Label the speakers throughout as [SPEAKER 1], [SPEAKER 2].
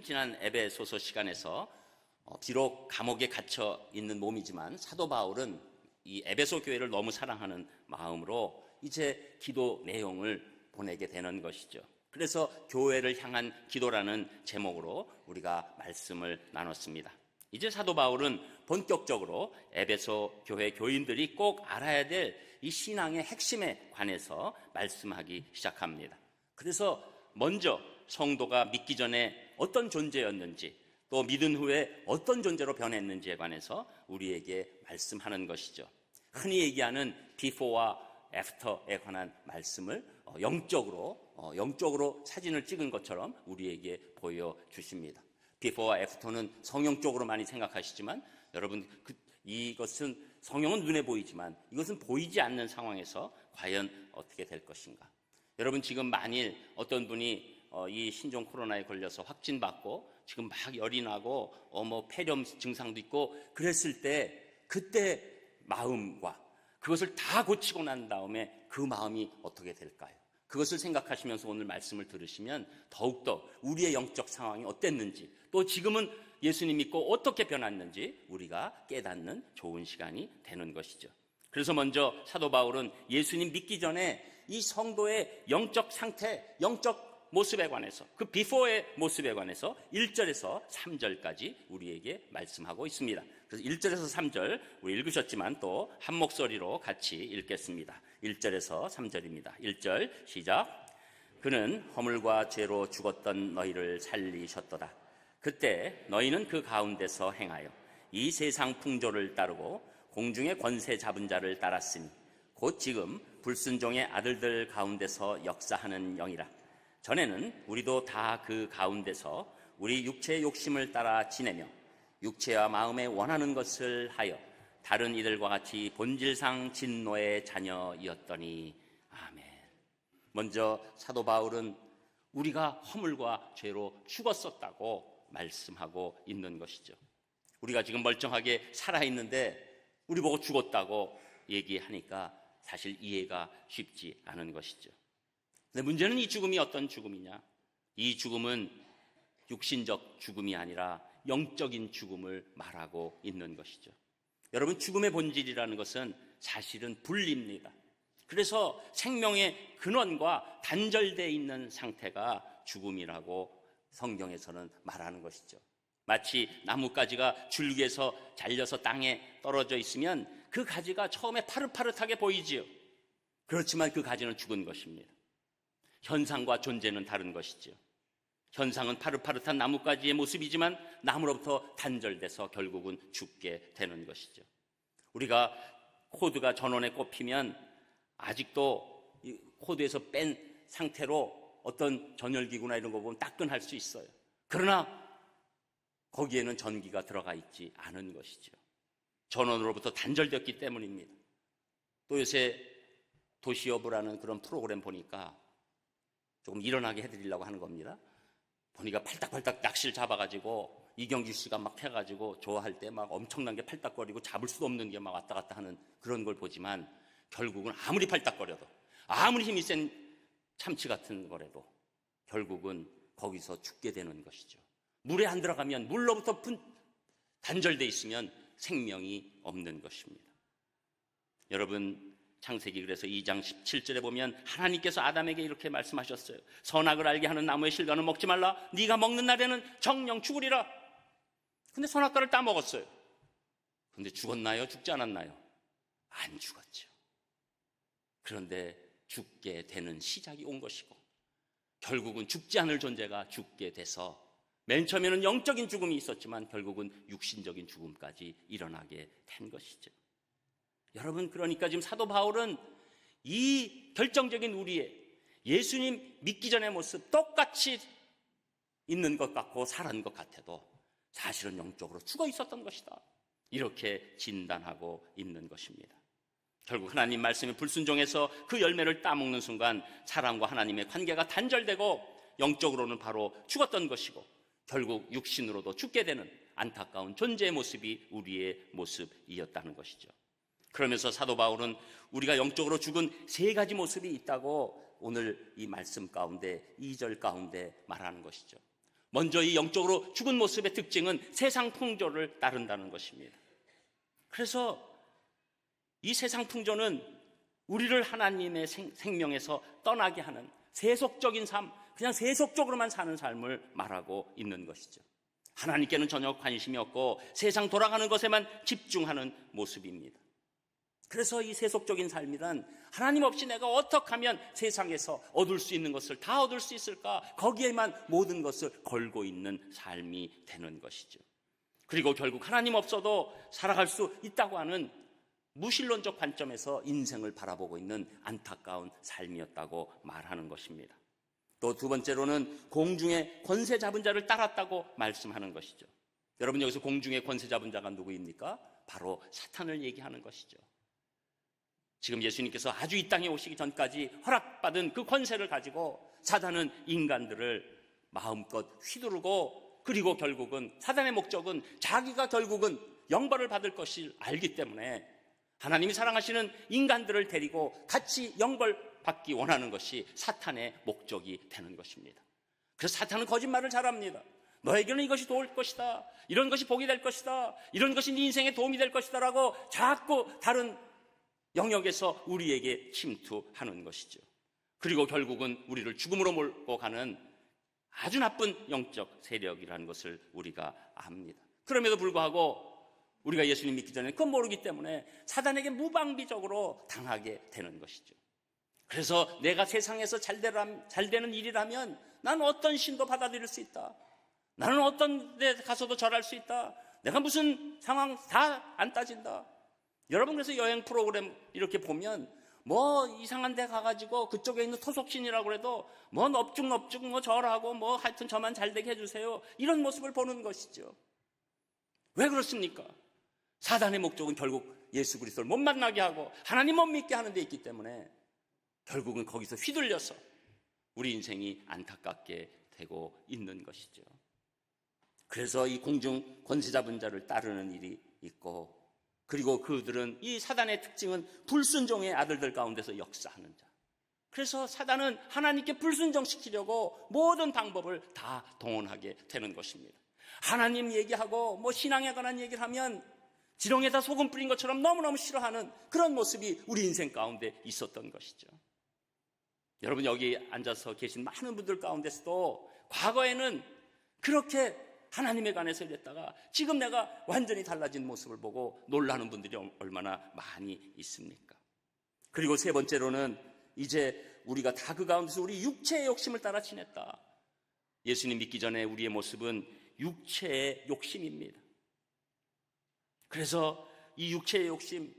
[SPEAKER 1] 우리는 지난 에베소서 시간에서 비록 감옥에 갇혀 있는 몸이지만 사도 바울은 이 에베소 교회를 너무 사랑하는 마음으로 이제 기도 내용을 보내게 되는 것이죠. 그래서 교회를 향한 기도라는 제목으로 우리가 말씀을 나눴습니다. 이제 사도 바울은 본격적으로 에베소 교회 교인들이 꼭 알아야 될 이 신앙의 핵심에 관해서 말씀하기 시작합니다. 그래서 먼저 성도가 믿기 전에 어떤 존재였는지, 또 믿은 후에 어떤 존재로 변했는지에 관해서 우리에게 말씀하는 것이죠. 흔히 얘기하는 before와 after에 관한 말씀을 영적으로 사진을 찍은 것처럼 우리에게 보여주십니다. before와 after는 성형적으로 많이 생각하시지만 여러분, 이것은 성형은 눈에 보이지만 이것은 보이지 않는 상황에서 과연 어떻게 될 것인가. 여러분, 지금 만일 어떤 분이 이 신종 코로나에 걸려서 확진받고 지금 막 열이 나고 폐렴 증상도 있고 그랬을 때 그때 마음과 그것을 다 고치고 난 다음에 그 마음이 어떻게 될까요? 그것을 생각하시면서 오늘 말씀을 들으시면 더욱더 우리의 영적 상황이 어땠는지, 또 지금은 예수님 믿고 어떻게 변했는지 우리가 깨닫는 좋은 시간이 되는 것이죠. 그래서 먼저 사도 바울은 예수님 믿기 전에 이 성도의 영적 상태, 영적 모습에 관해서, 그 비포의 모습에 관해서 1절에서 3절까지 우리에게 말씀하고 있습니다. 그래서 1절에서 3절 우리 읽으셨지만 또 한 목소리로 같이 읽겠습니다. 1절에서 3절입니다. 1절 시작. 그는 허물과 죄로 죽었던 너희를 살리셨도다. 그때 너희는 그 가운데서 행하여 이 세상 풍조를 따르고 공중의 권세 잡은 자를 따랐으니 곧 지금 불순종의 아들들 가운데서 역사하는 영이라. 전에는 우리도 다 그 가운데서 우리 육체의 욕심을 따라 지내며 육체와 마음에 원하는 것을 하여 다른 이들과 같이 본질상 진노의 자녀이었더니. 아멘. 먼저 사도 바울은 우리가 허물과 죄로 죽었었다고 말씀하고 있는 것이죠. 우리가 지금 멀쩡하게 살아있는데 우리 보고 죽었다고 얘기하니까 사실 이해가 쉽지 않은 것이죠. 근데 문제는 이 죽음이 어떤 죽음이냐? 이 죽음은 육신적 죽음이 아니라 영적인 죽음을 말하고 있는 것이죠. 여러분, 죽음의 본질이라는 것은 사실은 분리입니다. 그래서 생명의 근원과 단절되어 있는 상태가 죽음이라고 성경에서는 말하는 것이죠. 마치 나뭇가지가 줄기에서 잘려서 땅에 떨어져 있으면 그 가지가 처음에 파릇파릇하게 보이지요. 그렇지만 그 가지는 죽은 것입니다. 현상과 존재는 다른 것이죠. 현상은 파릇파릇한 나뭇가지의 모습이지만 나무로부터 단절돼서 결국은 죽게 되는 것이죠. 우리가 코드가 전원에 꼽히면 아직도 이 코드에서 뺀 상태로 어떤 전열기구나 이런 거 보면 따끈할 수 있어요. 그러나 거기에는 전기가 들어가 있지 않은 것이죠. 전원으로부터 단절됐기 때문입니다. 또 요새 도시여부라는 그런 프로그램 보니까 조금 일어나게 해드리려고 하는 겁니다. 보니까 팔딱팔딱 낚시를 잡아가지고 이경규 씨가 막 해가지고 좋아할 때 막 엄청난 게 팔딱거리고 잡을 수도 없는 게 막 왔다 갔다 하는 그런 걸 보지만 결국은 아무리 팔딱거려도, 아무리 힘이 센 참치 같은 거라도 결국은 거기서 죽게 되는 것이죠. 물에 안 들어가면, 물로부터 단절돼 있으면 생명이 없는 것입니다. 여러분, 창세기 그래서 2장 17절에 보면 하나님께서 아담에게 이렇게 말씀하셨어요. 선악을 알게 하는 나무의 실과는 먹지 말라. 네가 먹는 날에는 정령 죽으리라. 근데 선악과를 따먹었어요. 근데 죽었나요? 죽지 않았나요? 안 죽었죠. 그런데 죽게 되는 시작이 온 것이고 결국은 죽지 않을 존재가 죽게 돼서 맨 처음에는 영적인 죽음이 있었지만 결국은 육신적인 죽음까지 일어나게 된 것이죠. 여러분, 그러니까 지금 사도 바울은 이 결정적인 우리의 예수님 믿기 전의 모습 똑같이 있는 것 같고 살아는 것 같아도 사실은 영적으로 죽어 있었던 것이다, 이렇게 진단하고 있는 것입니다. 결국 하나님 말씀에 불순종해서 그 열매를 따먹는 순간 사람과 하나님의 관계가 단절되고 영적으로는 바로 죽었던 것이고 결국 육신으로도 죽게 되는 안타까운 존재의 모습이 우리의 모습이었다는 것이죠. 그러면서 사도 바울은 우리가 영적으로 죽은 세 가지 모습이 있다고 오늘 이 말씀 가운데 2절 가운데 말하는 것이죠. 먼저 이 영적으로 죽은 모습의 특징은 세상 풍조를 따른다는 것입니다. 그래서 이 세상 풍조는 우리를 하나님의 생명에서 떠나게 하는 세속적인 삶, 그냥 세속적으로만 사는 삶을 말하고 있는 것이죠. 하나님께는 전혀 관심이 없고 세상 돌아가는 것에만 집중하는 모습입니다. 그래서 이 세속적인 삶이란 하나님 없이 내가 어떻게 하면 세상에서 얻을 수 있는 것을 다 얻을 수 있을까, 거기에만 모든 것을 걸고 있는 삶이 되는 것이죠. 그리고 결국 하나님 없어도 살아갈 수 있다고 하는 무신론적 관점에서 인생을 바라보고 있는 안타까운 삶이었다고 말하는 것입니다. 또 두 번째로는 공중의 권세 잡은 자를 따랐다고 말씀하는 것이죠. 여러분, 여기서 공중의 권세 잡은 자가 누구입니까? 바로 사탄을 얘기하는 것이죠. 지금 예수님께서 아주 이 땅에 오시기 전까지 허락받은 그 권세를 가지고 사단은 인간들을 마음껏 휘두르고, 그리고 결국은 사단의 목적은 자기가 결국은 영벌을 받을 것을 알기 때문에 하나님이 사랑하시는 인간들을 데리고 같이 영벌 받기 원하는 것이 사탄의 목적이 되는 것입니다. 그래서 사탄은 거짓말을 잘합니다. 너에게는 이것이 도울 것이다, 이런 것이 복이 될 것이다, 이런 것이 네 인생에 도움이 될 것이다 라고 자꾸 다른 영역에서 우리에게 침투하는 것이죠. 그리고 결국은 우리를 죽음으로 몰고 가는 아주 나쁜 영적 세력이라는 것을 우리가 압니다. 그럼에도 불구하고 우리가 예수님 믿기 전에 그건 모르기 때문에 사단에게 무방비적으로 당하게 되는 것이죠. 그래서 내가 세상에서 잘 되는 일이라면 나는 어떤 신도 받아들일 수 있다, 나는 어떤 데 가서도 절할 수 있다, 내가 무슨 상황 다 안 따진다. 여러분, 그래서 여행 프로그램 이렇게 보면 뭐 이상한 데 가가지고 그쪽에 있는 토속신이라고 해도 뭐 넙죽 뭐 절하고 뭐 하여튼 저만 잘 되게 해주세요, 이런 모습을 보는 것이죠. 왜 그렇습니까? 사단의 목적은 결국 예수 그리스도를 못 만나게 하고 하나님 못 믿게 하는 데 있기 때문에 결국은 거기서 휘둘려서 우리 인생이 안타깝게 되고 있는 것이죠. 그래서 이 공중 권세 잡은 자를 따르는 일이 있고, 그리고 그들은, 이 사단의 특징은 불순종의 아들들 가운데서 역사하는 자. 그래서 사단은 하나님께 불순종시키려고 모든 방법을 다 동원하게 되는 것입니다. 하나님 얘기하고 뭐 신앙에 관한 얘기를 하면 지렁에다 소금 뿌린 것처럼 너무너무 싫어하는 그런 모습이 우리 인생 가운데 있었던 것이죠. 여러분, 여기 앉아서 계신 많은 분들 가운데서도 과거에는 그렇게 하나님에 관해서 이랬다가 지금 내가 완전히 달라진 모습을 보고 놀라는 분들이 얼마나 많이 있습니까? 그리고 세 번째로는 이제 우리가 다 그 가운데서 우리 육체의 욕심을 따라 지냈다. 예수님 믿기 전에 우리의 모습은 육체의 욕심입니다. 그래서 이 육체의 욕심,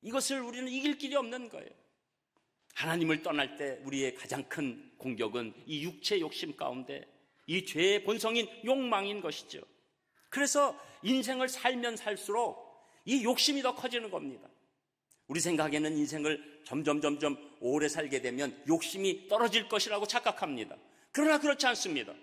[SPEAKER 1] 이것을 우리는 이길 길이 없는 거예요. 하나님을 떠날 때 우리의 가장 큰 공격은 이 육체의 욕심 가운데 이 죄의 본성인 욕망인 것이죠. 그래서 인생을 살면 살수록 이 욕심이 더 커지는 겁니다. 우리 생각에는 인생을 점점 오래 살게 되면 욕심이 떨어질 것이라고 착각합니다. 그러나 그렇지 않습니다.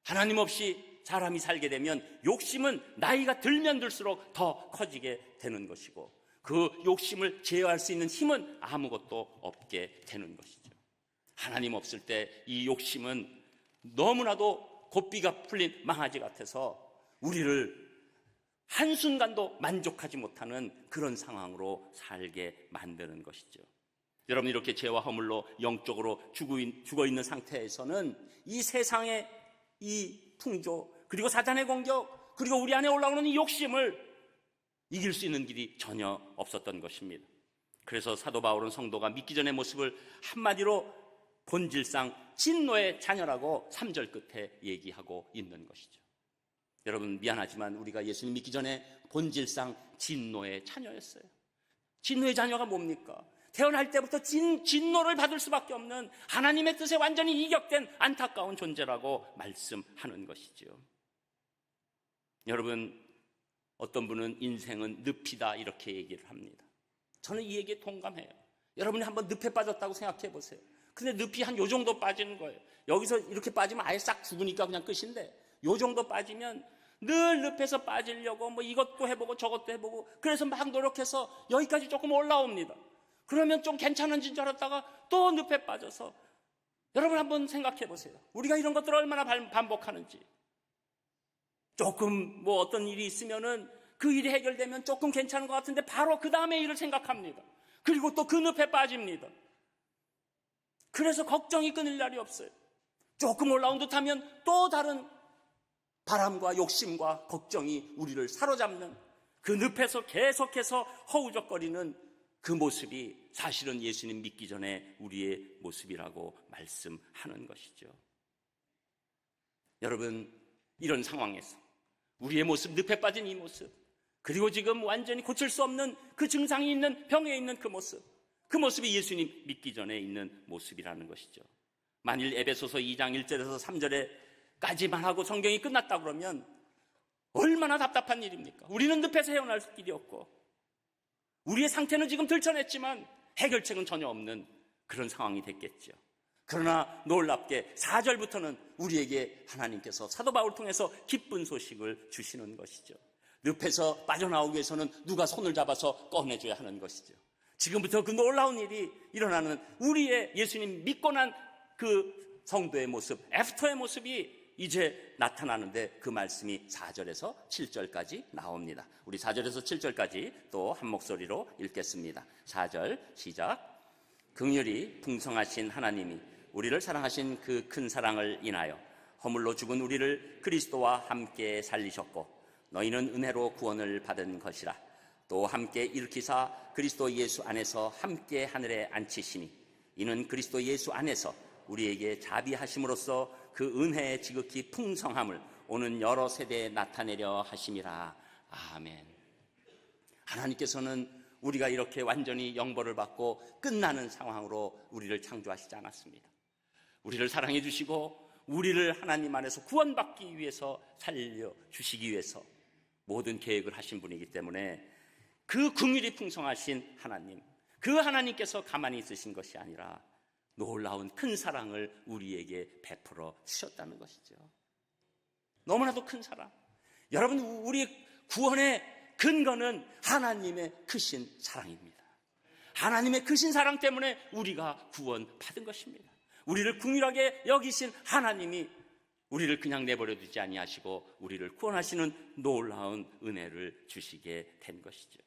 [SPEAKER 1] 하나님 없이 사람이 살게 되면 욕심은 나이가 들면 들수록 더 커지게 되는 것이고, 그 욕심을 제어할 수 있는 힘은 아무것도 없게 되는 것이죠. 하나님 없을 때 이 욕심은 너무나도 고삐가 풀린 망아지 같아서 우리를 한순간도 만족하지 못하는 그런 상황으로 살게 만드는 것이죠. 여러분, 이렇게 죄와 허물로 영적으로 죽어 있는 상태에서는 이 세상의 이 풍조, 그리고 사탄의 공격, 그리고 우리 안에 올라오는 이 욕심을 이길 수 있는 길이 전혀 없었던 것입니다. 그래서 사도 바울은 성도가 믿기 전의 모습을 한마디로 본질상 진노의 자녀라고 3절 끝에 얘기하고 있는 것이죠. 여러분, 미안하지만 우리가 예수님 믿기 전에 본질상 진노의 자녀였어요. 진노의 자녀가 뭡니까? 태어날 때부터 진노를 받을 수밖에 없는 하나님의 뜻에 완전히 이격된 안타까운 존재라고 말씀하는 것이죠. 여러분, 어떤 분은 인생은 늪이다 이렇게 얘기를 합니다. 저는 이 얘기에 동감해요. 여러분이 한번 늪에 빠졌다고 생각해 보세요. 근데 늪이 한 요 정도 빠지는 거예요. 여기서 이렇게 빠지면 아예 싹 죽으니까 그냥 끝인데, 요 정도 빠지면 늘 늪에서 빠지려고 뭐 이것도 해보고 저것도 해보고, 그래서 막 노력해서 여기까지 조금 올라옵니다. 그러면 좀 괜찮은지 줄 알았다가 또 늪에 빠져서, 여러분 한번 생각해 보세요. 우리가 이런 것들을 얼마나 반복하는지. 조금 어떤 일이 있으면은 그 일이 해결되면 조금 괜찮은 것 같은데 바로 그 다음에 일을 생각합니다. 그리고 또 그 늪에 빠집니다. 그래서 걱정이 끊일 날이 없어요. 조금 올라온 듯하면 또 다른 바람과 욕심과 걱정이 우리를 사로잡는 그 늪에서 계속해서 허우적거리는 그 모습이 사실은 예수님 믿기 전에 우리의 모습이라고 말씀하는 것이죠. 여러분, 이런 상황에서 우리의 모습, 늪에 빠진 이 모습, 그리고 지금 완전히 고칠 수 없는 그 증상이 있는, 병에 있는 그 모습이 예수님 믿기 전에 있는 모습이라는 것이죠. 만일 에베소서 2장 1절에서 3절에까지만 하고 성경이 끝났다 그러면 얼마나 답답한 일입니까? 우리는 늪에서 헤어날 길이 없고 우리의 상태는 지금 들춰냈지만 해결책은 전혀 없는 그런 상황이 됐겠죠. 그러나 놀랍게 4절부터는 우리에게 하나님께서 사도 바울을 통해서 기쁜 소식을 주시는 것이죠. 늪에서 빠져나오기 위해서는 누가 손을 잡아서 꺼내줘야 하는 것이죠. 지금부터 그 놀라운 일이 일어나는 우리의 예수님 믿고 난 그 성도의 모습, 애프터의 모습이 이제 나타나는데 그 말씀이 4절에서 7절까지 나옵니다. 우리 4절에서 7절까지 또 한 목소리로 읽겠습니다. 4절 시작. 긍휼이 풍성하신 하나님이 우리를 사랑하신 그 큰 사랑을 인하여 허물로 죽은 우리를 그리스도와 함께 살리셨고 너희는 은혜로 구원을 받은 것이라. 또 함께 일으키사 그리스도 예수 안에서 함께 하늘에 앉히시니 이는 그리스도 예수 안에서 우리에게 자비하심으로써 그 은혜의 지극히 풍성함을 오는 여러 세대에 나타내려 하심이라. 아멘. 하나님께서는 우리가 이렇게 완전히 영벌을 받고 끝나는 상황으로 우리를 창조하시지 않았습니다. 우리를 사랑해 주시고 우리를 하나님 안에서 구원받기 위해서 살려주시기 위해서 모든 계획을 하신 분이기 때문에 그 긍휼이 풍성하신 하나님, 그 하나님께서 가만히 있으신 것이 아니라 놀라운 큰 사랑을 우리에게 베풀어 주셨다는 것이죠. 너무나도 큰 사랑. 여러분, 우리 구원의 근거는 하나님의 크신 사랑입니다. 하나님의 크신 사랑 때문에 우리가 구원받은 것입니다. 우리를 긍휼하게 여기신 하나님이 우리를 그냥 내버려 두지 아니하시고 우리를 구원하시는 놀라운 은혜를 주시게 된 것이죠.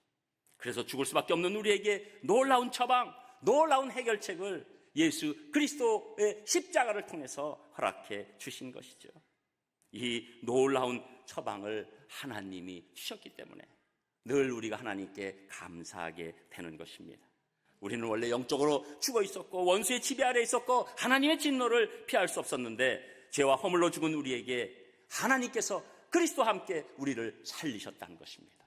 [SPEAKER 1] 그래서 죽을 수밖에 없는 우리에게 놀라운 처방, 놀라운 해결책을 예수 그리스도의 십자가를 통해서 허락해 주신 것이죠. 이 놀라운 처방을 하나님이 주셨기 때문에 늘 우리가 하나님께 감사하게 되는 것입니다. 우리는 원래 영적으로 죽어 있었고 원수의 지배 아래 있었고 하나님의 진노를 피할 수 없었는데 죄와 허물로 죽은 우리에게 하나님께서 그리스도와 함께 우리를 살리셨다는 것입니다.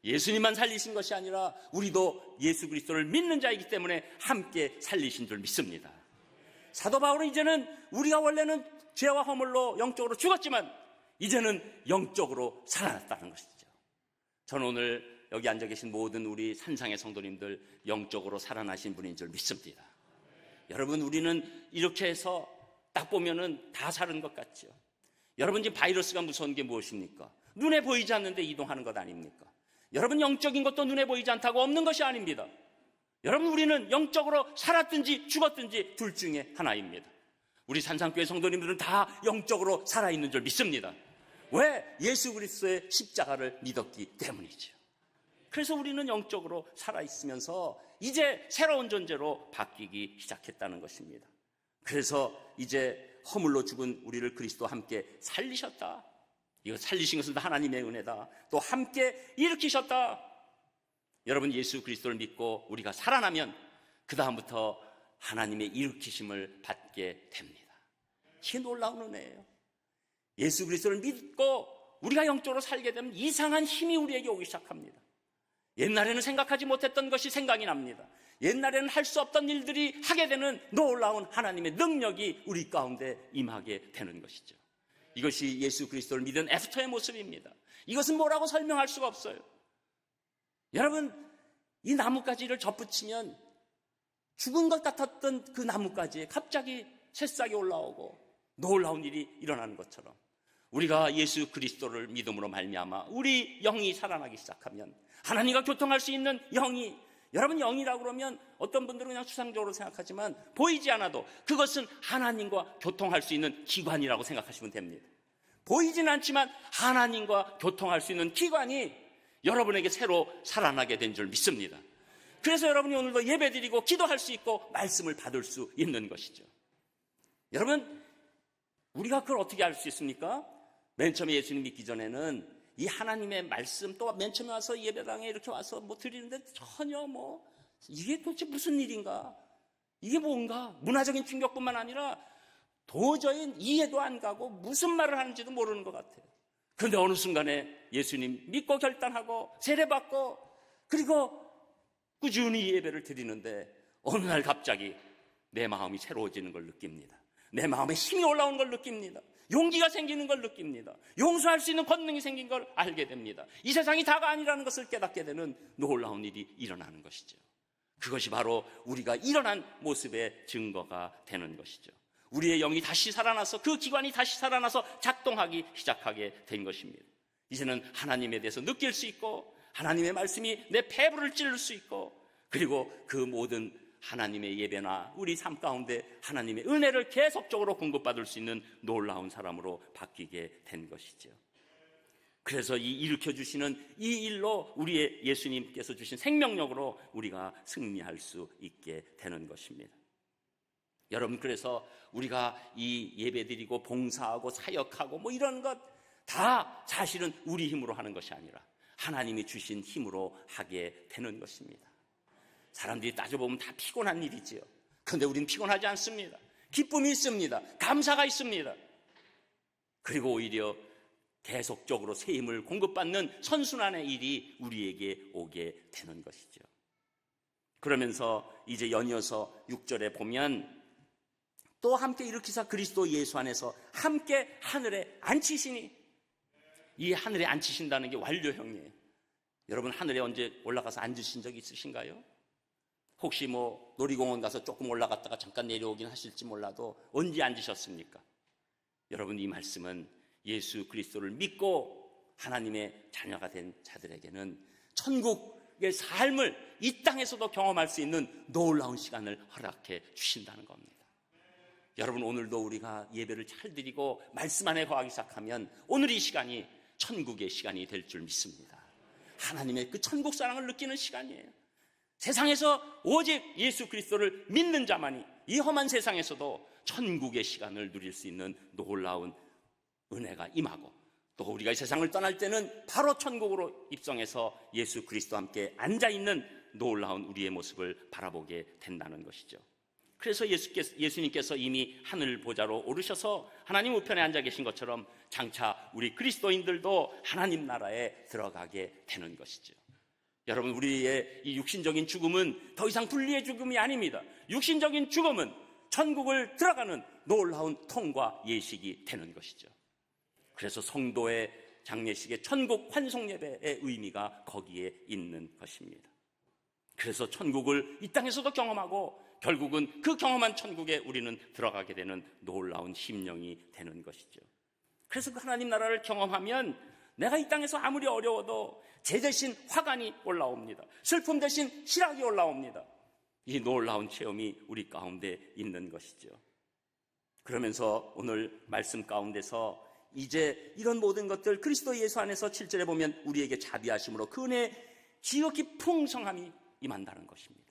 [SPEAKER 1] 예수님만 살리신 것이 아니라 우리도 예수 그리스도를 믿는 자이기 때문에 함께 살리신 줄 믿습니다. 사도 바울은 이제는 우리가 원래는 죄와 허물로 영적으로 죽었지만 이제는 영적으로 살아났다는 것이죠. 저는 오늘 여기 앉아 계신 모든 우리 산상의 성도님들 영적으로 살아나신 분인 줄 믿습니다. 여러분, 우리는 이렇게 해서 딱 보면은 다 사는 것 같죠. 여러분, 지금 바이러스가 무서운 게 무엇입니까? 눈에 보이지 않는데 이동하는 것 아닙니까? 여러분, 영적인 것도 눈에 보이지 않다고 없는 것이 아닙니다. 여러분, 우리는 영적으로 살았든지 죽었든지 둘 중에 하나입니다. 우리 산상교회 성도님들은 다 영적으로 살아있는 줄 믿습니다. 왜? 예수 그리스도의 십자가를 믿었기 때문이죠. 그래서 우리는 영적으로 살아있으면서 이제 새로운 존재로 바뀌기 시작했다는 것입니다. 그래서 이제 허물로 죽은 우리를 그리스도와 함께 살리셨다. 이거 살리신 것은 하나님의 은혜다. 또 함께 일으키셨다. 여러분, 예수 그리스도를 믿고 우리가 살아나면 그 다음부터 하나님의 일으키심을 받게 됩니다. 이게 놀라운 은혜예요. 예수 그리스도를 믿고 우리가 영적으로 살게 되면 이상한 힘이 우리에게 오기 시작합니다. 옛날에는 생각하지 못했던 것이 생각이 납니다. 옛날에는 할 수 없던 일들이 하게 되는 놀라운 하나님의 능력이 우리 가운데 임하게 되는 것이죠. 이것이 예수 그리스도를 믿은 애프터의 모습입니다. 이것은 뭐라고 설명할 수가 없어요. 여러분, 이 나뭇가지를 접붙이면 죽은 것 같았던 그 나뭇가지에 갑자기 새싹이 올라오고 놀라운 일이 일어나는 것처럼 우리가 예수 그리스도를 믿음으로 말미암아 우리 영이 살아나기 시작하면 하나님과 교통할 수 있는 영이, 여러분, 영이라고 그러면 어떤 분들은 그냥 추상적으로 생각하지만 보이지 않아도 그것은 하나님과 교통할 수 있는 기관이라고 생각하시면 됩니다. 보이진 않지만 하나님과 교통할 수 있는 기관이 여러분에게 새로 살아나게 된 줄 믿습니다. 그래서 여러분이 오늘도 예배드리고 기도할 수 있고 말씀을 받을 수 있는 것이죠. 여러분, 우리가 그걸 어떻게 알 수 있습니까? 맨 처음에 예수님 믿기 전에는 이 하나님의 말씀, 또 맨 처음에 와서 예배당에 이렇게 와서 뭐 드리는데 전혀 이게 도대체 무슨 일인가? 이게 뭔가? 문화적인 충격뿐만 아니라 도저히 이해도 안 가고 무슨 말을 하는지도 모르는 것 같아요. 그런데 어느 순간에 예수님 믿고 결단하고 세례받고 그리고 꾸준히 예배를 드리는데 어느 날 갑자기 내 마음이 새로워지는 걸 느낍니다. 내 마음에 힘이 올라오는 걸 느낍니다. 용기가 생기는 걸 느낍니다. 용서할 수 있는 권능이 생긴 걸 알게 됩니다. 이 세상이 다가 아니라는 것을 깨닫게 되는 놀라운 일이 일어나는 것이죠. 그것이 바로 우리가 일어난 모습의 증거가 되는 것이죠. 우리의 영이 다시 살아나서 그 기관이 다시 살아나서 작동하기 시작하게 된 것입니다. 이제는 하나님에 대해서 느낄 수 있고 하나님의 말씀이 내 배부를 찌를 수 있고 그리고 그 모든 하나님의 예배나 우리 삶 가운데 하나님의 은혜를 계속적으로 공급받을 수 있는 놀라운 사람으로 바뀌게 된 것이죠. 그래서 이 일으켜주시는 이 일로 우리의 예수님께서 주신 생명력으로 우리가 승리할 수 있게 되는 것입니다. 여러분, 그래서 우리가 이 예배드리고 봉사하고 사역하고 이런 것 다 사실은 우리 힘으로 하는 것이 아니라 하나님이 주신 힘으로 하게 되는 것입니다. 사람들이 따져보면 다 피곤한 일이지요. 그런데 우리는 피곤하지 않습니다. 기쁨이 있습니다. 감사가 있습니다. 그리고 오히려 계속적으로 새 힘을 공급받는 선순환의 일이 우리에게 오게 되는 것이죠. 그러면서 이제 연이어서 6절에 보면 또 함께 일으키사 그리스도 예수 안에서 함께 하늘에 앉히시니, 이 하늘에 앉히신다는 게 완료형이에요. 여러분, 하늘에 언제 올라가서 앉으신 적 있으신가요? 혹시 놀이공원 가서 조금 올라갔다가 잠깐 내려오긴 하실지 몰라도 언제 앉으셨습니까? 여러분, 이 말씀은 예수 그리스도를 믿고 하나님의 자녀가 된 자들에게는 천국의 삶을 이 땅에서도 경험할 수 있는 놀라운 시간을 허락해 주신다는 겁니다. 여러분, 오늘도 우리가 예배를 잘 드리고 말씀 안에 거하기 시작하면 오늘 이 시간이 천국의 시간이 될 줄 믿습니다. 하나님의 그 천국 사랑을 느끼는 시간이에요. 세상에서 오직 예수 그리스도를 믿는 자만이 이 험한 세상에서도 천국의 시간을 누릴 수 있는 놀라운 은혜가 임하고, 또 우리가 이 세상을 떠날 때는 바로 천국으로 입성해서 예수 그리스도와 함께 앉아있는 놀라운 우리의 모습을 바라보게 된다는 것이죠. 그래서 예수님께서 이미 하늘 보좌로 오르셔서 하나님 우편에 앉아 계신 것처럼 장차 우리 그리스도인들도 하나님 나라에 들어가게 되는 것이죠. 여러분, 우리의 이 육신적인 죽음은 더 이상 분리의 죽음이 아닙니다. 육신적인 죽음은 천국을 들어가는 놀라운 통과 예식이 되는 것이죠. 그래서 성도의 장례식의 천국 환송 예배의 의미가 거기에 있는 것입니다. 그래서 천국을 이 땅에서도 경험하고 결국은 그 경험한 천국에 우리는 들어가게 되는 놀라운 심령이 되는 것이죠. 그래서 그 하나님 나라를 경험하면 내가 이 땅에서 아무리 어려워도 제 대신 화관이 올라옵니다. 슬픔 대신 희락이 올라옵니다. 이 놀라운 체험이 우리 가운데 있는 것이죠. 그러면서 오늘 말씀 가운데서 이제 이런 모든 것들 그리스도 예수 안에서 7절에 보면 우리에게 자비하심으로 그 은혜의 지극히 풍성함이 임한다는 것입니다.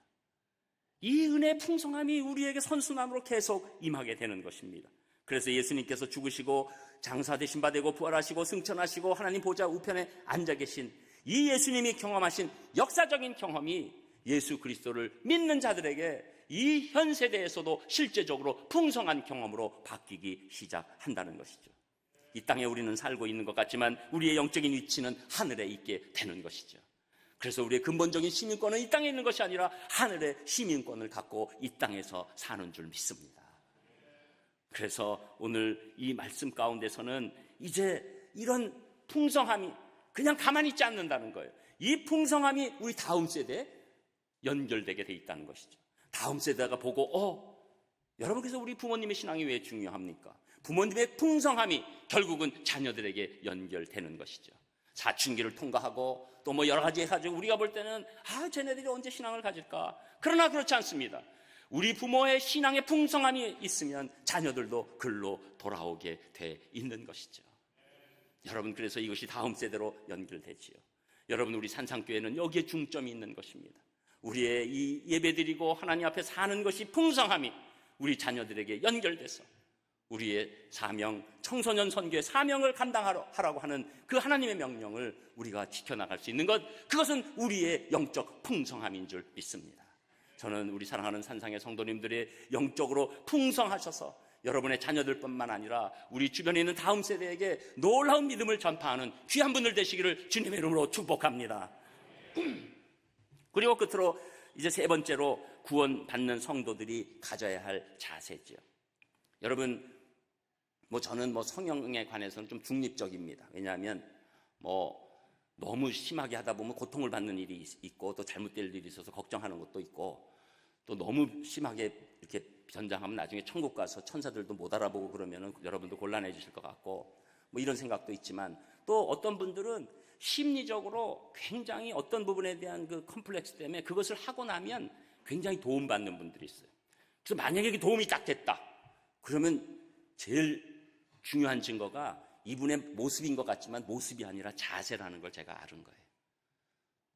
[SPEAKER 1] 이 은혜의 풍성함이 우리에게 선순환으로 계속 임하게 되는 것입니다. 그래서 예수님께서 죽으시고 장사되신 바 되고 부활하시고 승천하시고 하나님 보좌 우편에 앉아 계신 이 예수님이 경험하신 역사적인 경험이 예수 그리스도를 믿는 자들에게 이 현 세대에서도 실제적으로 풍성한 경험으로 바뀌기 시작한다는 것이죠. 이 땅에 우리는 살고 있는 것 같지만 우리의 영적인 위치는 하늘에 있게 되는 것이죠. 그래서 우리의 근본적인 시민권은 이 땅에 있는 것이 아니라 하늘의 시민권을 갖고 이 땅에서 사는 줄 믿습니다. 그래서 오늘 이 말씀 가운데서는 이제 이런 풍성함이 그냥 가만히 있지 않는다는 거예요. 이 풍성함이 우리 다음 세대에 연결되게 돼 있다는 것이죠. 다음 세대가 보고 여러분, 그래서 우리 부모님의 신앙이 왜 중요합니까? 부모님의 풍성함이 결국은 자녀들에게 연결되는 것이죠. 사춘기를 통과하고 또 여러 가지 해가지고 우리가 볼 때는 쟤네들이 언제 신앙을 가질까? 그러나 그렇지 않습니다. 우리 부모의 신앙의 풍성함이 있으면 자녀들도 글로 돌아오게 돼 있는 것이죠. 여러분, 그래서 이것이 다음 세대로 연결되지요. 여러분, 우리 산상교회는 여기에 중점이 있는 것입니다. 우리의 이 예배드리고 하나님 앞에 사는 것이 풍성함이 우리 자녀들에게 연결돼서 우리의 사명, 청소년 선교의 사명을 감당하라고 하는 그 하나님의 명령을 우리가 지켜나갈 수 있는 것, 그것은 우리의 영적 풍성함인 줄 믿습니다. 저는 우리 사랑하는 산상의 성도님들의 영적으로 풍성하셔서 여러분의 자녀들뿐만 아니라 우리 주변에 있는 다음 세대에게 놀라운 믿음을 전파하는 귀한 분들 되시기를 주님의 이름으로 축복합니다. 그리고 끝으로 이제 세 번째로 구원받는 성도들이 가져야 할 자세죠. 여러분, 저는 성령에 관해서는 좀 중립적입니다. 왜냐하면 너무 심하게 하다 보면 고통을 받는 일이 있고 또 잘못될 일이 있어서 걱정하는 것도 있고, 또 너무 심하게 이렇게 변장하면 나중에 천국 가서 천사들도 못 알아보고 그러면은 여러분도 곤란해지실 것 같고, 이런 생각도 있지만, 또 어떤 분들은 심리적으로 굉장히 어떤 부분에 대한 그 컴플렉스 때문에 그것을 하고 나면 굉장히 도움받는 분들이 있어요. 그래서 만약에 도움이 딱 됐다 그러면 제일 중요한 증거가 이분의 모습인 것 같지만 모습이 아니라 자세라는 걸 제가 아는 거예요.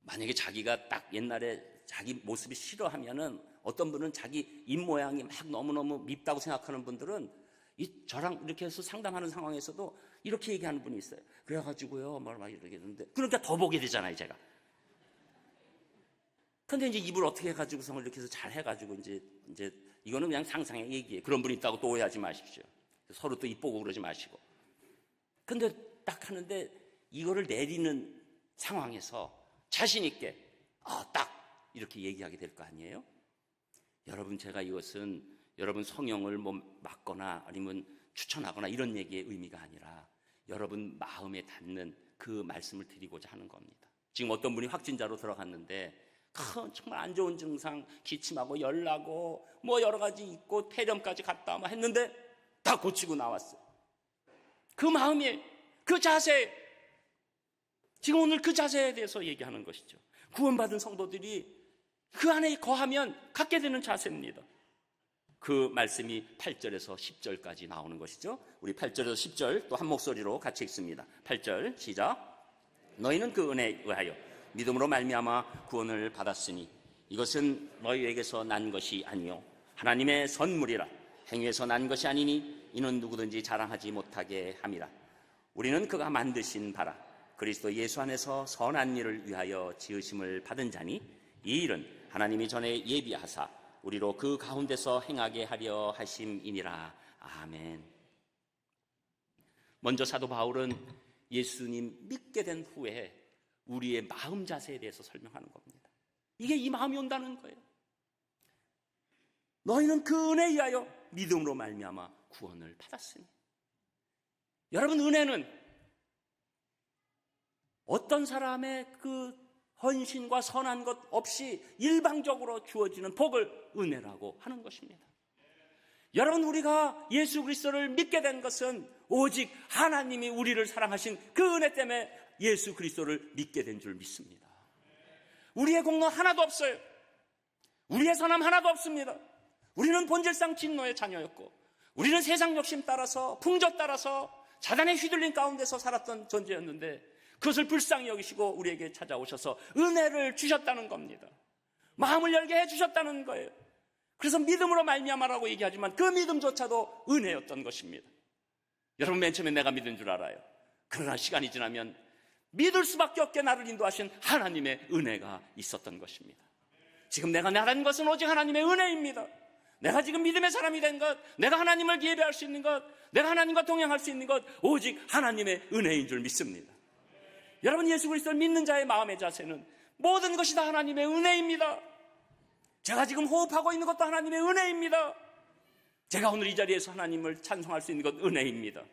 [SPEAKER 1] 만약에 자기가 딱 옛날에 자기 모습이 싫어하면은, 어떤 분은 자기 입모양이 막 너무너무 밉다고 생각하는 분들은 저랑 이렇게 해서 상담하는 상황에서도 이렇게 얘기하는 분이 있어요. 그래가지고요, 막 이렇게 했는데, 그러니까 더 보게 되잖아요, 제가. 근데 이제 입을 어떻게 해가지고서 이렇게 해서 잘 해가지고 이제 이거는 그냥 상상의 얘기예요. 그런 분이 있다고 또 오해하지 마십시오. 서로 또 입보고 그러지 마시고. 근데 딱 하는데 이거를 내리는 상황에서 자신있게 딱 이렇게 얘기하게 될 거 아니에요? 여러분, 제가 이것은 여러분 성령을 막거나 아니면 추천하거나 이런 얘기의 의미가 아니라 여러분 마음에 닿는 그 말씀을 드리고자 하는 겁니다. 지금 어떤 분이 확진자로 들어갔는데 정말 안 좋은 증상, 기침하고 열나고 여러 가지 있고 폐렴까지 갔다 했는데 다 고치고 나왔어요. 그 마음이, 그 자세, 지금 오늘 그 자세에 대해서 얘기하는 것이죠. 구원받은 성도들이 그 안에 거하면 갖게 되는 자세입니다. 그 말씀이 8절에서 10절까지 나오는 것이죠. 우리 8절에서 10절 또 한 목소리로 같이 읽습니다. 8절 시작. 너희는 그 은혜에 의하여 믿음으로 말미암아 구원을 받았으니 이것은 너희에게서 난 것이 아니요 하나님의 선물이라. 행위에서 난 것이 아니니 이는 누구든지 자랑하지 못하게 함이라. 우리는 그가 만드신 바라 그리스도 예수 안에서 선한 일을 위하여 지으심을 받은 자니 이 일은 하나님이 전에 예비하사 우리로 그 가운데서 행하게 하려 하심이니라. 아멘. 먼저 사도 바울은 예수님 믿게 된 후에 우리의 마음 자세에 대해서 설명하는 겁니다. 이게 이 마음이 온다는 거예요. 너희는 그 은혜에 의하여 믿음으로 말미암아 구원을 받았으니. 여러분, 은혜는 어떤 사람의 그 헌신과 선한 것 없이 일방적으로 주어지는 복을 은혜라고 하는 것입니다. 여러분, 우리가 예수 그리스도를 믿게 된 것은 오직 하나님이 우리를 사랑하신 그 은혜 때문에 예수 그리스도를 믿게 된 줄 믿습니다. 우리의 공로 하나도 없어요. 우리의 선함 하나도 없습니다. 우리는 본질상 진노의 자녀였고, 우리는 세상 욕심 따라서, 풍조 따라서 사단에 휘둘린 가운데서 살았던 존재였는데, 그것을 불쌍히 여기시고 우리에게 찾아오셔서 은혜를 주셨다는 겁니다. 마음을 열게 해주셨다는 거예요. 그래서 믿음으로 말미암아라고 얘기하지만 그 믿음조차도 은혜였던 것입니다. 여러분, 맨 처음에 내가 믿은 줄 알아요. 그러나 시간이 지나면 믿을 수밖에 없게 나를 인도하신 하나님의 은혜가 있었던 것입니다. 지금 내가 나란 것은 오직 하나님의 은혜입니다. 내가 지금 믿음의 사람이 된 것, 내가 하나님을 예배할 수 있는 것, 내가 하나님과 동행할 수 있는 것, 오직 하나님의 은혜인 줄 믿습니다. 여러분, 예수 그리스도를 믿는 자의 마음의 자세는 모든 것이 다 하나님의 은혜입니다. 제가 지금 호흡하고 있는 것도 하나님의 은혜입니다. 제가 오늘 이 자리에서 하나님을 찬송할 수 있는 것 은혜입니다.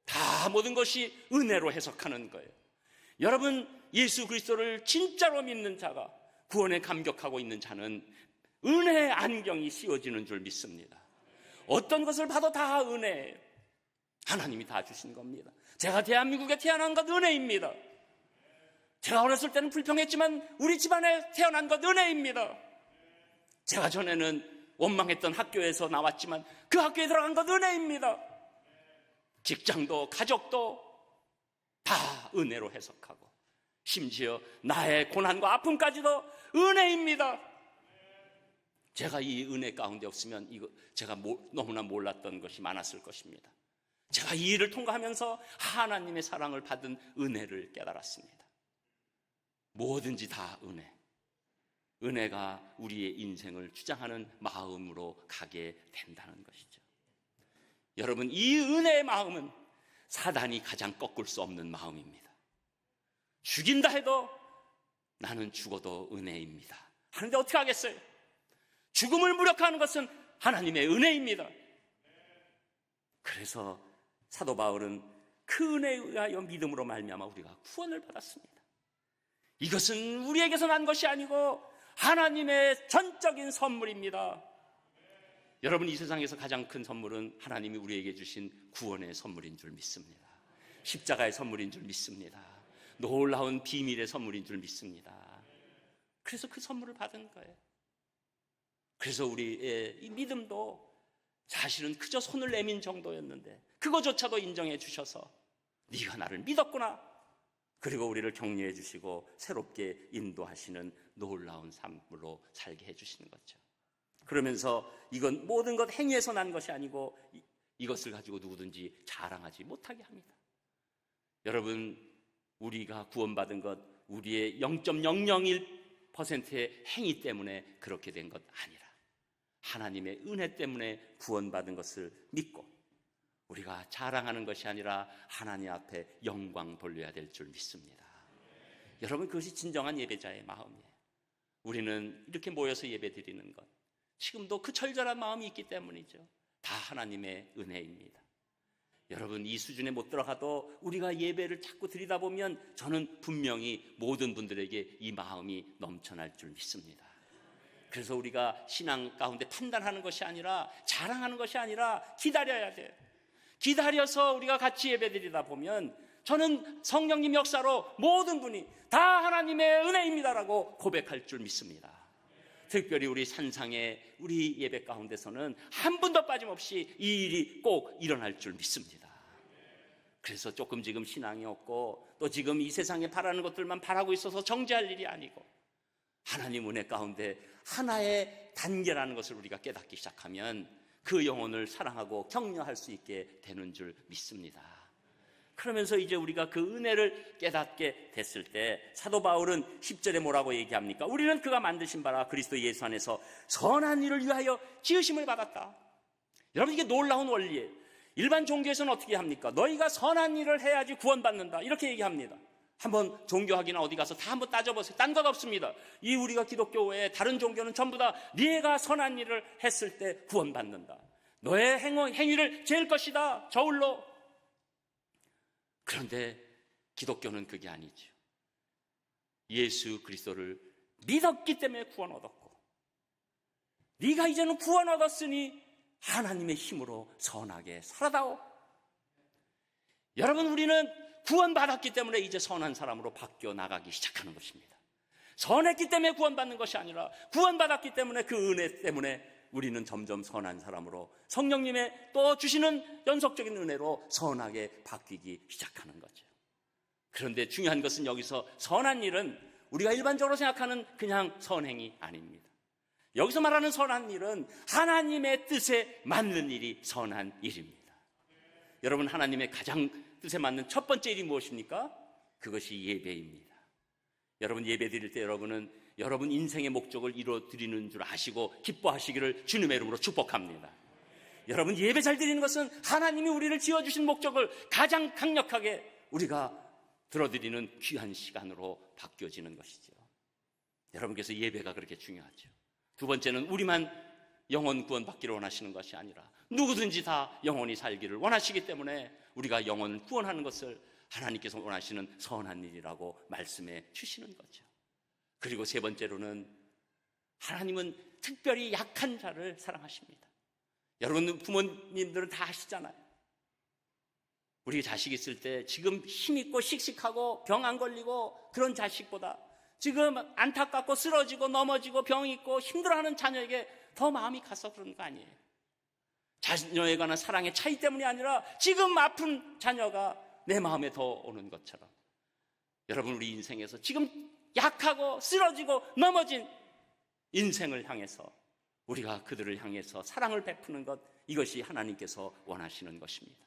[SPEAKER 1] 다 모든 것이 은혜로 해석하는 거예요. 여러분, 예수 그리스도를 진짜로 믿는 자가, 구원에 감격하고 있는 자는 은혜의 안경이 씌워지는 줄 믿습니다. 어떤 것을 봐도 다 은혜예요. 하나님이 다 주신 겁니다. 제가 대한민국에 태어난 것 은혜입니다. 제가 어렸을 때는 불평했지만 우리 집안에 태어난 것 은혜입니다. 제가 전에는 원망했던 학교에서 나왔지만 그 학교에 들어간 것 은혜입니다. 직장도 가족도 다 은혜로 해석하고 심지어 나의 고난과 아픔까지도 은혜입니다. 제가 이 은혜 가운데 없으면 제가 너무나 몰랐던 것이 많았을 것입니다. 제가 이 일을 통과하면서 하나님의 사랑을 받은 은혜를 깨달았습니다. 뭐든지 다 은혜. 은혜가 우리의 인생을 주장하는 마음으로 가게 된다는 것이죠. 여러분, 이 은혜의 마음은 사단이 가장 꺾을 수 없는 마음입니다. 죽인다 해도 나는 죽어도 은혜입니다 하는데 어떻게 하겠어요? 죽음을 무력화하는 것은 하나님의 은혜입니다. 그래서 사도 바울은 그 은혜에 의하여 믿음으로 말미암아 우리가 구원을 받았습니다. 이것은 우리에게서 난 것이 아니고 하나님의 전적인 선물입니다. 여러분, 이 세상에서 가장 큰 선물은 하나님이 우리에게 주신 구원의 선물인 줄 믿습니다. 십자가의 선물인 줄 믿습니다. 놀라운 비밀의 선물인 줄 믿습니다. 그래서 그 선물을 받은 거예요. 그래서 우리의 이 믿음도 사실은 그저 손을 내민 정도였는데 그거조차도 인정해 주셔서 네가 나를 믿었구나. 그리고 우리를 격려해 주시고 새롭게 인도하시는 놀라운 삶으로 살게 해주시는 거죠. 그러면서 이건 모든 것 행위에서 난 것이 아니고 이것을 가지고 누구든지 자랑하지 못하게 합니다. 여러분, 우리가 구원받은 것 우리의 0.001%의 행위 때문에 그렇게 된 것 아니라 하나님의 은혜 때문에 구원받은 것을 믿고 우리가 자랑하는 것이 아니라 하나님 앞에 영광 돌려야 될 줄 믿습니다. 여러분, 그것이 진정한 예배자의 마음이에요. 우리는 이렇게 모여서 예배 드리는 것, 지금도 그 절절한 마음이 있기 때문이죠. 다 하나님의 은혜입니다. 여러분, 이 수준에 못 들어가도 우리가 예배를 자꾸 드리다 보면 저는 분명히 모든 분들에게 이 마음이 넘쳐날 줄 믿습니다. 그래서 우리가 신앙 가운데 판단하는 것이 아니라 자랑하는 것이 아니라 기다려야 돼요. 기다려서 우리가 같이 예배드리다 보면 저는 성령님 역사로 모든 분이 다 하나님의 은혜입니다라고 고백할 줄 믿습니다. 특별히 우리 산상의 우리 예배 가운데서는 한 분도 빠짐없이 이 일이 꼭 일어날 줄 믿습니다. 그래서 조금 지금 신앙이 없고 또 지금 이 세상에 바라는 것들만 바라고 있어서 정죄할 일이 아니고 하나님 은혜 가운데 하나의 단계라는 것을 우리가 깨닫기 시작하면 그 영혼을 사랑하고 격려할 수 있게 되는 줄 믿습니다. 그러면서 이제 우리가 그 은혜를 깨닫게 됐을 때 사도 바울은 10절에 뭐라고 얘기합니까? 우리는 그가 만드신 바라 그리스도 예수 안에서 선한 일을 위하여 지으심을 받았다. 여러분, 이게 놀라운 원리예요. 일반 종교에서는 어떻게 합니까? 너희가 선한 일을 해야지 구원받는다 이렇게 얘기합니다. 한번 종교학이나 어디 가서 다 한번 따져보세요. 딴 것 없습니다. 이 우리가 기독교 외에 다른 종교는 전부 다 네가 선한 일을 했을 때 구원받는다. 너의 행위를 재을 것이다. 저울로. 그런데 기독교는 그게 아니죠. 예수 그리스도를 믿었기 때문에 구원 얻었고 네가 이제는 구원 얻었으니 하나님의 힘으로 선하게 살아다오. 여러분, 우리는 구원받았기 때문에 이제 선한 사람으로 바뀌어 나가기 시작하는 것입니다. 선했기 때문에 구원받는 것이 아니라 구원받았기 때문에 그 은혜 때문에 우리는 점점 선한 사람으로 성령님의 또 주시는 연속적인 은혜로 선하게 바뀌기 시작하는 거죠. 그런데 중요한 것은 여기서 선한 일은 우리가 일반적으로 생각하는 그냥 선행이 아닙니다. 여기서 말하는 선한 일은 하나님의 뜻에 맞는 일이 선한 일입니다. 여러분, 하나님의 가장 뜻에 맞는 첫 번째 일이 무엇입니까? 그것이 예배입니다. 여러분, 예배 드릴 때 여러분은 여러분 인생의 목적을 이루어 드리는 줄 아시고 기뻐하시기를 주님의 이름으로 축복합니다. 여러분, 예배 잘 드리는 것은 하나님이 우리를 지어주신 목적을 가장 강력하게 우리가 들어드리는 귀한 시간으로 바뀌어지는 것이죠. 여러분께서 예배가 그렇게 중요하죠. 두 번째는 우리만 영혼 구원받기를 원하시는 것이 아니라 누구든지 다 영혼이 살기를 원하시기 때문에 우리가 영혼을 구원하는 것을 하나님께서 원하시는 선한 일이라고 말씀해 주시는 거죠. 그리고 세 번째로는 하나님은 특별히 약한 자를 사랑하십니다. 여러분, 부모님들은 다 아시잖아요. 우리 자식 있을 때 지금 힘있고 씩씩하고 병 안 걸리고 그런 자식보다 지금 안타깝고 쓰러지고 넘어지고 병 있고 힘들어하는 자녀에게 더 마음이 가서 그런 거 아니에요. 자녀에 관한 사랑의 차이 때문이 아니라 지금 아픈 자녀가 내 마음에 더 오는 것처럼 여러분, 우리 인생에서 지금 약하고 쓰러지고 넘어진 인생을 향해서 우리가 그들을 향해서 사랑을 베푸는 것, 이것이 하나님께서 원하시는 것입니다.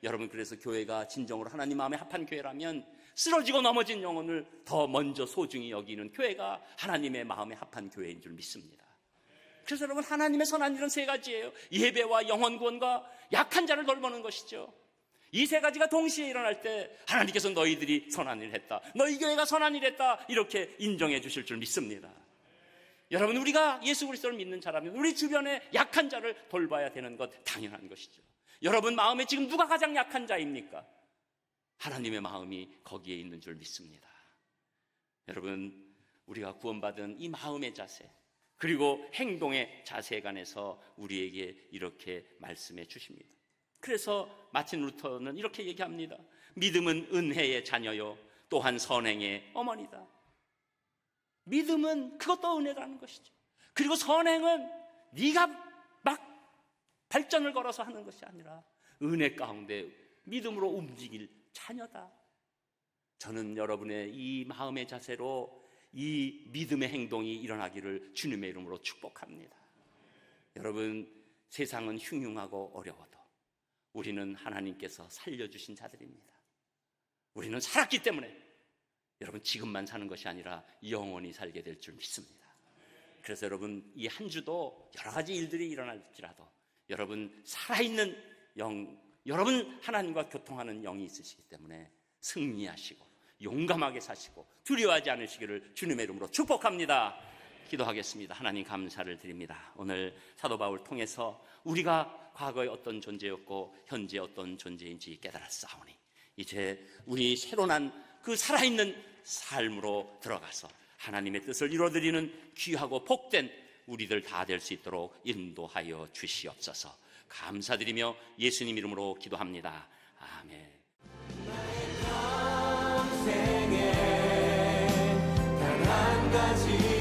[SPEAKER 1] 여러분, 그래서 교회가 진정으로 하나님 마음에 합한 교회라면 쓰러지고 넘어진 영혼을 더 먼저 소중히 여기는 교회가 하나님의 마음에 합한 교회인 줄 믿습니다. 그래서 여러분, 하나님의 선한 일은 세 가지예요. 예배와 영혼 구원과 약한 자를 돌보는 것이죠. 이 세 가지가 동시에 일어날 때 하나님께서 너희들이 선한 일을 했다, 너희 교회가 선한 일을 했다, 이렇게 인정해 주실 줄 믿습니다. 여러분, 우리가 예수 그리스도를 믿는 자라면 우리 주변에 약한 자를 돌봐야 되는 것 당연한 것이죠. 여러분 마음에 지금 누가 가장 약한 자입니까? 하나님의 마음이 거기에 있는 줄 믿습니다. 여러분, 우리가 구원받은 이 마음의 자세 그리고 행동의 자세에 관해서 우리에게 이렇게 말씀해 주십니다. 그래서 마틴 루터는 이렇게 얘기합니다. 믿음은 은혜의 자녀요, 또한 선행의 어머니다. 믿음은 그것도 은혜라는 것이죠. 그리고 선행은 네가 막 발전을 걸어서 하는 것이 아니라 은혜 가운데 믿음으로 움직일 자녀다. 저는 여러분의 이 마음의 자세로 이 믿음의 행동이 일어나기를 주님의 이름으로 축복합니다. 여러분, 세상은 흉흉하고 어려워도 우리는 하나님께서 살려주신 자들입니다. 우리는 살았기 때문에 여러분 지금만 사는 것이 아니라 영원히 살게 될 줄 믿습니다. 그래서 여러분, 이 한 주도 여러 가지 일들이 일어날지라도 여러분 살아있는 영, 여러분 하나님과 교통하는 영이 있으시기 때문에 승리하시고 용감하게 사시고 두려워하지 않으시기를 주님의 이름으로 축복합니다. 기도하겠습니다. 하나님, 감사를 드립니다. 오늘 사도 바울 통해서 우리가 과거에 어떤 존재였고 현재 어떤 존재인지 깨달았사오니 이제 우리 새로 난 그 살아있는 삶으로 들어가서 하나님의 뜻을 이루어드리는 귀하고 복된 우리들 다 될 수 있도록 인도하여 주시옵소서. 감사드리며 예수님 이름으로 기도합니다. 아멘.
[SPEAKER 2] 나의 평생에 단 한 가지